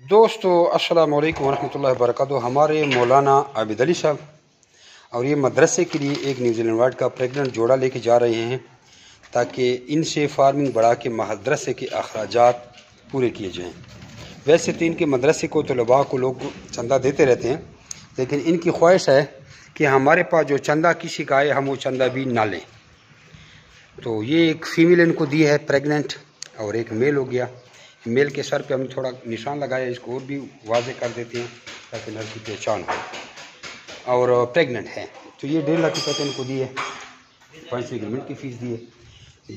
دوستو السلام علیکم ورحمۃ اللہ وبرکاتہ۔ ہمارے مولانا عابد علی صاحب اور یہ مدرسے کے لیے ایک نیوزی لینڈ وائٹ کا پریگننٹ جوڑا لے کے جا رہے ہیں تاکہ ان سے فارمنگ بڑھا کے مدرسے کے اخراجات پورے کیے جائیں۔ ویسے تو ان کے مدرسے کو طلباء کو لوگ چندہ دیتے رہتے ہیں، لیکن ان کی خواہش ہے کہ ہمارے پاس جو چندہ کسی کا آئے ہم وہ چندہ بھی نہ لیں۔ تو یہ ایک فیمیل ان کو دی ہے پریگننٹ، اور ایک میل ہو گیا۔ میل کے سر پہ ہم نے تھوڑا نشان لگایا، اس کو اور بھی واضح کر دیتے ہیں تاکہ نر کی پہچان ہو، اور پریگننٹ ہے۔ تو یہ 1.5 لاکھ روپے ان کو دیے، 500 ایگریمنٹ کی فیس دیے،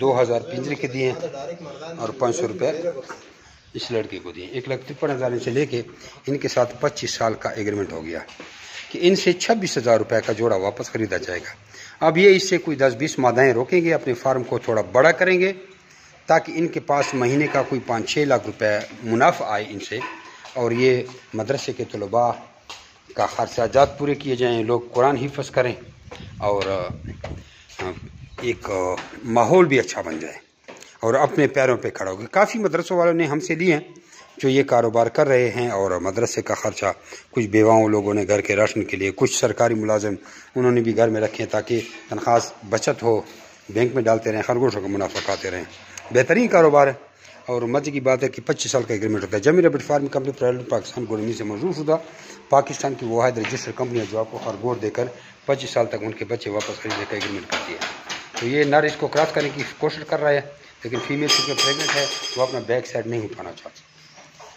2000 پنجرے کے دیے اور 500 روپے اس لڑکے کو دیے۔ 1,53,000 ان سے لے کے ان کے ساتھ 25 سال کا ایگریمنٹ ہو گیا کہ ان سے 26,000 روپے کا جوڑا واپس خریدا جائے گا۔ اب یہ اس سے کوئی 10-20 مادائیں روکیں گے، اپنے فارم کو تھوڑا بڑا کریں گے تاکہ ان کے پاس مہینے کا کوئی 5-6 لاکھ روپے منافع آئے ان سے، اور یہ مدرسے کے طلباء کا خرچات پورے کیے جائیں، لوگ قرآن حفظ کریں اور ایک ماحول بھی اچھا بن جائے اور اپنے پیروں پہ کھڑا ہو گئے۔ کافی مدرسوں والوں نے ہم سے لیے ہیں جو یہ کاروبار کر رہے ہیں، اور مدرسے کا خرچہ کچھ بیواؤں لوگوں نے گھر کے راشن کے لیے، کچھ سرکاری ملازم انہوں نے بھی گھر میں رکھے تاکہ تنخواہ بچت ہو، بینک میں ڈالتے رہیں، خرگوشوں کا منافع کھاتے رہیں۔ بہترین کاروبار ہے، اور مزے کی بات ہے کہ 25 سال کا ایگریمنٹ ہوتا ہے۔ Jimmy rabbit farming company private Pakistan government سے منظور شدہ پاکستان کی واحد رجسٹر کمپنی ہے جو آپ کو خرگوش دے کر 25 سال تک ان کے بچے واپس خریدنے کا ایگریمنٹ کرتی ہے۔ تو یہ نر اس کو کراس کرنے کی کوشش کر رہا ہے، لیکن فیمیل کیونکہ پریگننٹ ہے وہ اپنا بیک سائڈ نہیں اٹھانا چاہتی۔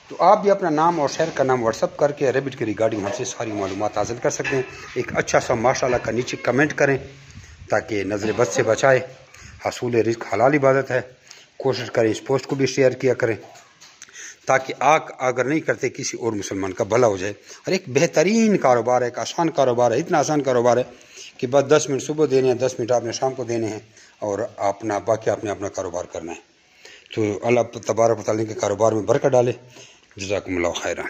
تو آپ بھی اپنا نام اور شہر کا نام واٹس اپ کر کے ریبٹ کے ریگارڈنگ ہم سے ساری معلومات حاصل کر سکتے ہیں۔ ایک اچھا سا ماشاءاللہ کا نیچے کمنٹ کریں تاکہ نظر بد سے بچائے۔ حصول رزق حلال عبادت ہے، کوشش کریں اس پوسٹ کو بھی شیئر کیا کریں تاکہ اگر نہیں کرتے کسی اور مسلمان کا بھلا ہو جائے۔ اور ایک بہترین کاروبار ہے، ایک آسان کاروبار ہے، اتنا آسان کاروبار ہے کہ بس 10 منٹ صبح دینے ہیں، 10 منٹ آپ نے شام کو دینے ہیں، اور باقی آپ نے اپنا کاروبار کرنا ہے۔ تو اللہ تبارک و تعالیٰ کے کاروبار میں برکت ڈالے۔ جزاکم اللہ خیرا۔